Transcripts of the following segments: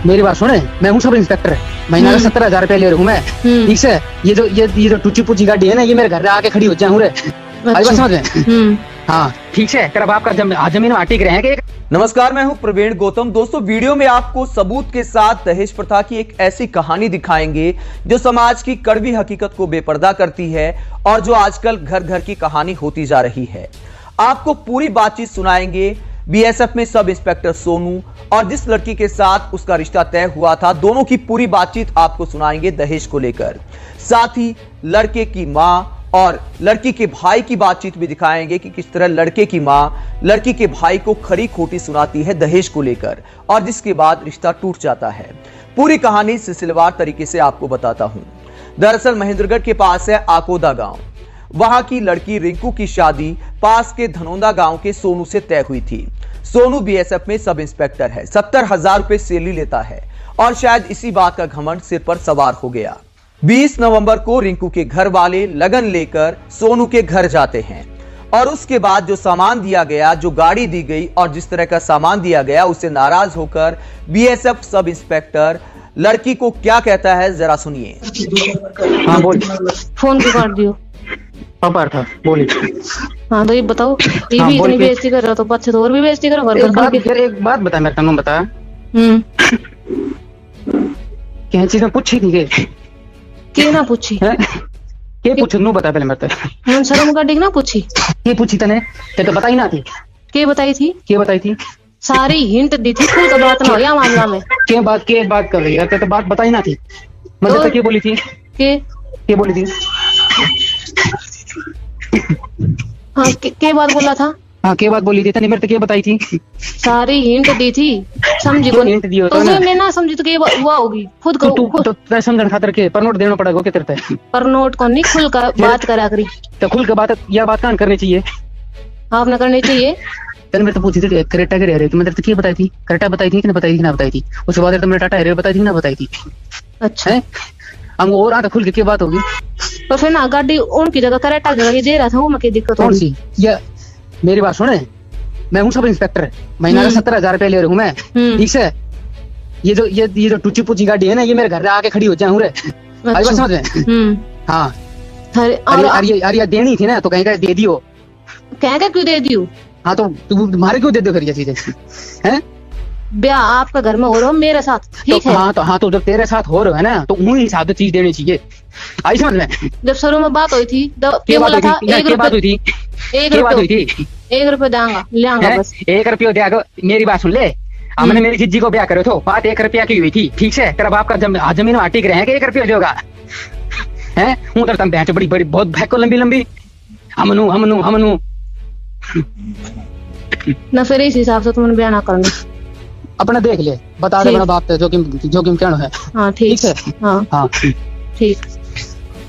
मेरी बात सुने, मैं हूँ सब इंस्पेक्टर, महीना का 70,000 रुपया ले रहा हूँ मैं, ठीक से। ये जो टूची पूची गाड़ी है ना, ये मेरे घर आके खड़ी हो जाए। अच्छा। समझ में? हाँ ठीक है। कर अब आपका जमीन वहाँ टिक रहे हैं कि? नमस्कार, मैं हूं प्रवीण गौतम। दोस्तों, वीडियो में आपको सबूत के साथ दहेज प्रथा की एक ऐसी कहानी दिखाएंगे जो समाज की कड़वी हकीकत को बेपर्दा करती है और जो आजकल घर घर की कहानी होती जा रही है। आपको पूरी बातचीत सुनाएंगे। बीएसएफ में सब इंस्पेक्टर सोनू और जिस लड़की के साथ उसका रिश्ता तय हुआ था, दोनों की पूरी बातचीत आपको सुनाएंगे दहेज को लेकर। साथ ही लड़के की मां और लड़की के भाई की बातचीत भी दिखाएंगे कि किस तरह लड़के की मां लड़की के भाई को खरी खोटी सुनाती है दहेज को लेकर और जिसके बाद रिश्ता टूट जाता है। पूरी कहानी सिलसिलेवार तरीके से आपको बताता हूं। दरअसल महेंद्रगढ़ के पास है आकोदा गांव। वहां की लड़की रिंकू की शादी पास के धनौंदा गांव के सोनू से तय हुई थी। सोनू बीएसएफ में सब इंस्पेक्टर है, 70,000 रुपए सैलरी लेता है और शायद इसी बात का घमंड सिर पर सवार हो गया। 20 नवंबर को रिंकू के घर वाले लगन लेकर सोनू के घर जाते हैं और उसके बाद जो सामान दिया गया, जो गाड़ी दी गई और जिस तरह का सामान दिया गया, उससे नाराज होकर बीएसएफ सब इंस्पेक्टर लड़की को क्या कहता है, जरा सुनिए। हाँ बोल। फोन क्यों काट दियो? पापा था, बोलिए। हाँ तो ये बताओ, ये भी इतनी बेइज्जती कर रहा तो बच्चे तो और भी बेइज्जती करो। एक बात बता, मेरे तनु बता। क्या चीज में पूछी थी के ना पूछी है? के पूछ नू बता पहले मेरे को। हम शर्म का डिग ना पूछी के पूछी तने ते तो बताई ना थी। के बताई थी? के बताई थी? सारी हिंट दी थी, कोई तो बात ना हो या मामला में। के बात कर रही है? ते तो बात बताई ना थी। मतलब तो के बोली थी? के बोली थी? हाँ के बात बोला था? हाँ के बात बोली थी तने मेरे को के बताई थी? सारी हिंट दी थी, समझी को हिंट दियो तो मैं ना समझी तो के वो होगी खुद को। तू तो समझन खातर के पर नोट देना पड़ेगा के तेरे पे। पर नोट को नहीं, खुल का बात करा करी तो खुल के बात या बात कान करनी चाहिए। आप ना करनी चाहिए। तने मेरे तो पूछी थी करेटा के रहे, मैं तेरे को के बताई थी? करेटा बताई थी कि ना बताई थी? ना बताई थी। उसके बाद तुमने टाटा हेरे बताई थी ना बताई थी? अच्छा है, हम और आगे खुल के बात होगी। तो फिर ना गाड़ी उनकी जगह करेटा जगह दे रहा था, वो में क्या दिक्कत कौन सी? या मेरी बात सुने, मैं हूँ सब इंस्पेक्टर, महीना का 70,000 रुपया ले रहा हूँ मैं, ठीक है। ये जो टूची पूची गाड़ी है ना, ये मेरे घर आके खड़ी हो जाए। अच्छा। समझ में? हाँ। अरे देनी थी ना तो कहीं का दे दियो। कह क्यों दे दियो? हाँ तो तुम्हारे क्यों दे दो फिर ये चीजें हैं? ब्याह आपका घर में हो रहा हो मेरे साथ, ठीक है? हाँ तो जब तेरे साथ हो रहा है ना तो उन्हीं हिसाब से चीज देनी चाहिए। आई समझ में? जब शुरू में बात हुई थी क्या बोला था? 1 रुपए 1 रुपए देंगा बस 1 रुपया देगा। मेरी बात सुन ले, हमने मेरी जिज्जी को ब्याह करे तो बात 1 रुपया की हुई थी, ठीक है। तेरा बाप का जमीन वहाँ टिक रहे हैं कि 1 रुपया देगा है? हूँ तो तुम बहन बड़ी बहुत भैको लंबी हमनू ना फिर इस हिसाब से तुमने ब्याह ना करना। अपना देख ले, बता दे अपना बाप जोखिम क्या है। हाँ ठीक है। हाँ ठीक।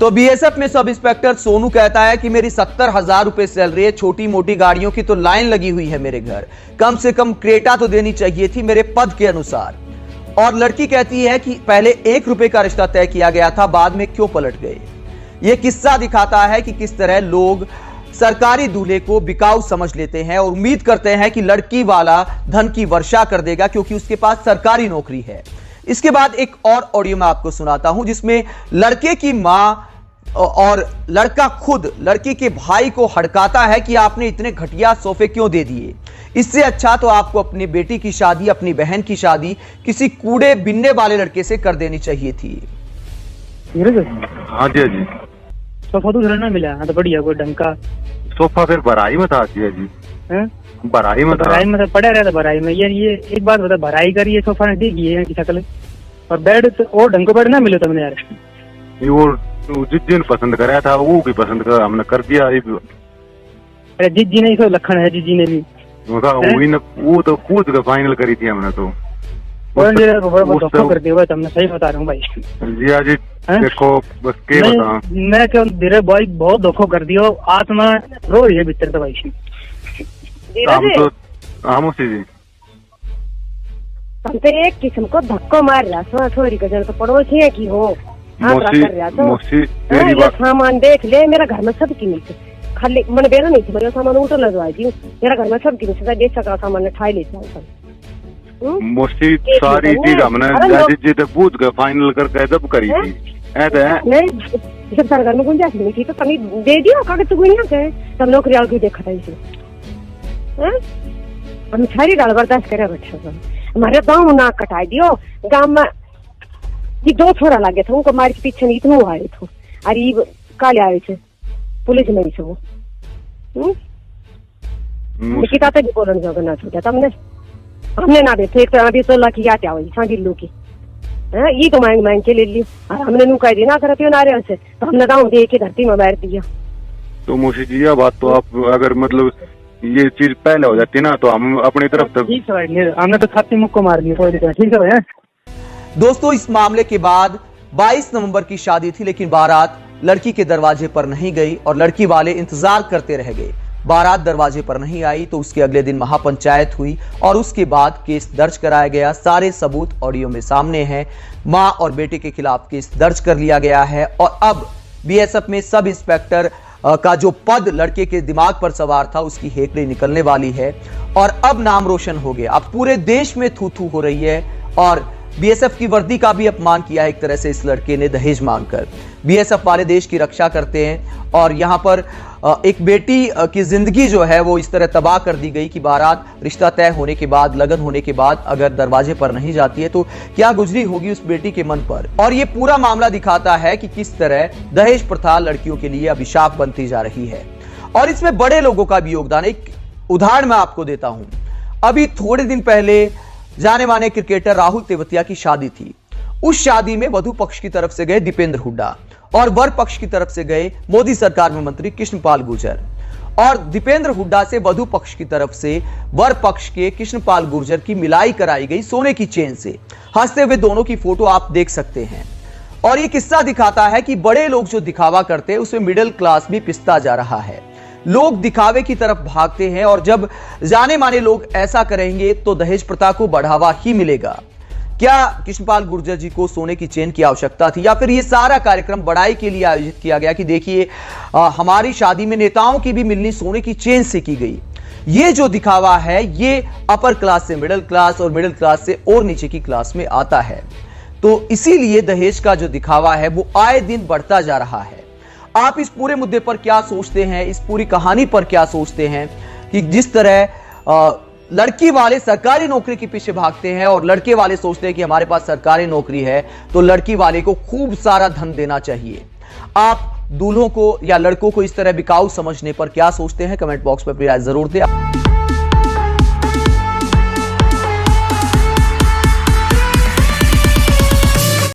तो बीएसएफ में सब इंस्पेक्टर सोनू कहता है कि मेरी 70,000 रुपए सैलरी है, छोटी मोटी गाड़ियों की तो लाइन लगी हुई है मेरे घर, कम से कम क्रेटा तो देनी चाहिए थी मेरे पद के अनुसार। और लड़की कहती है कि पहले 1 रुपए का रिश्ता तय किया गया था, बाद में क्यों पलट गए। यह किस्सा दिखाता है कि किस तरह लोग सरकारी दूल्हे को बिकाऊ समझ लेते हैं और उम्मीद करते हैं कि लड़की वाला धन की वर्षा कर देगा क्योंकि उसके पास सरकारी नौकरी है। इसके बाद एक और ऑडियो मैं आपको सुनाता हूं जिसमें लड़के की मां और लड़का खुद लड़की के भाई को हड़काता है कि आपने इतने घटिया सोफे क्यों दे दिए। इससे अच्छा तो आपको अपनी बेटी की शादी, अपनी बहन की शादी किसी कूड़े बिनने वाले लड़के से कर देनी चाहिए थी। हाँ जी सोफा तो ना मिला तो बढ़िया कोई ढंग का सोफा फिर भराई में था जी। भराई में पड़ा रहता भराई में। ये एक बात बता, भराई करी सोफा ने दी है की शक्ल और बेड तो और ढंग को बेड ना मिले तुमने यार। वो जिस पसंद कराया था वो भी पसंद कर हमने कर दिया। अरे जिज्जी ने इसको लखन है, जिज्जी ने भी वो तो कूद के फाइनल करी थी हमने तो। धोखा कर दिया तुमने, सही बता रहा हूँ भाई। जी जी देखो बस के बता, मैं क्यों तेरे भाई बहुत धोखा कर दिया, आत्मा रो रही है भीतर तो भाई। हम उसी जी हम तो एक किस्म को धक्को मार रहा छोरी का जन तो पड़ोसी है की हो कर रहा तो ये सामान देख ले, मेरा घर में सब की नीचे खाली मैंने बेरा नहीं थी, मेरा सामान उल्टा लगवाई थी। मेरा घर में सब की नीचे बेच सका सामान ठाई ले मोसी सारी चीज हमने जी तक पूछ के फाइनल करके जब करी थी नहीं जब सरकार में गुंजाइश नहीं थी तो कमी दे दियो कागज तो गुनिया के तब नौकरी वाले को देखा था इसे हम सारी डाल बर्दाश्त करे बैठे हमारे गाँव में नाक कटाई दियो गाँव में ये 2 छोरा लगे थे उनको मार के पीछे नहीं तो आए थे अरे काले आए थे पुलिस में से वो निकिता तो भी बोलन जोग ना छूटा हमने ना दे एक तो अभी 16 की याद आई सांगी लो की ये तो मांग मांग के ले ली और हमने नु कह दी ना करते नारे से तो हमने गाँव दे के धरती में मार दिया। तो मोशी जी यह बात तो आप अगर मतलब ये चीज पहले हो जाती ना तो हम अपनी तरफ तक ठीक है हमने तो छाती मुक्को मार दिया ठीक है। दोस्तों इस मामले के बाद 22 नवंबर की शादी थी लेकिन बारात लड़की के दरवाजे पर नहीं गई और लड़की वाले इंतजार करते रह गए। बारात दरवाजे पर नहीं आई तो उसके अगले दिन महापंचायत हुई और उसके बाद केस दर्ज कराया गया। सारे सबूत ऑडियो में सामने हैं। मां और बेटे के खिलाफ केस दर्ज कर लिया गया है और अब बीएसएफ में सब इंस्पेक्टर का जो पद लड़के के दिमाग पर सवार था उसकी हेकड़ी निकलने वाली है और अब नाम रोशन हो गया। अब पूरे देश में थू थू हो रही है और बीएसएफ की वर्दी का भी अपमान किया है एक तरह से इस लड़के ने दहेज मांगकर। बीएसएफ वाले देश की रक्षा करते हैं और यहां पर एक बेटी की जिंदगी जो है वो इस तरह तबाह कर दी गई कि बारात रिश्ता तय होने के बाद लगन होने के बाद अगर दरवाजे पर नहीं जाती है तो क्या गुजरी होगी उस बेटी के मन पर। और ये पूरा मामला दिखाता है कि किस तरह दहेज प्रथा लड़कियों के लिए अभिशाप बनती जा रही है और इसमें बड़े लोगों का भी योगदान। एक उदाहरण मैं आपको देता हूं। अभी थोड़े दिन पहले जाने माने क्रिकेटर राहुल तेवतिया की शादी थी। उस शादी में वधू पक्ष की तरफ से गए दीपेंद्र हुड्डा और वर पक्ष की तरफ से गए मोदी सरकार में मंत्री कृष्णपाल गुर्जर और दीपेंद्र हुड्डा से वधू पक्ष की तरफ से वर पक्ष के कृष्णपाल गुर्जर की मिलाई कराई गई सोने की चेन से। हंसते हुए दोनों की फोटो आप देख सकते हैं और यह किस्सा दिखाता है कि बड़े लोग जो दिखावा करते हैं उसमें मिडिल क्लास भी पिसता जा रहा है। लोग दिखावे की तरफ भागते हैं और जब जाने माने लोग ऐसा करेंगे तो दहेज प्रथा को बढ़ावा ही मिलेगा। क्या कृष्णपाल गुर्जर जी को सोने की चेन की आवश्यकता थी या फिर ये सारा कार्यक्रम बड़ाई के लिए आयोजित किया गया कि देखिए हमारी शादी में नेताओं की भी मिलनी सोने की चेन से की गई। ये जो दिखावा है ये अपर क्लास से मिडिल क्लास और मिडिल क्लास से और नीचे की क्लास में आता है। तो इसीलिए दहेज का जो दिखावा है वो आए दिन बढ़ता जा रहा है। आप इस पूरे मुद्दे पर क्या सोचते हैं, इस पूरी कहानी पर क्या सोचते हैं कि जिस तरह लड़की वाले सरकारी नौकरी के पीछे भागते हैं और लड़के वाले सोचते हैं कि हमारे पास सरकारी नौकरी है तो लड़की वाले को खूब सारा धन देना चाहिए। आप दूल्हों को या लड़कों को इस तरह बिकाऊ समझने पर क्या सोचते हैं? कमेंट बॉक्स में अपनी राय जरूर दें।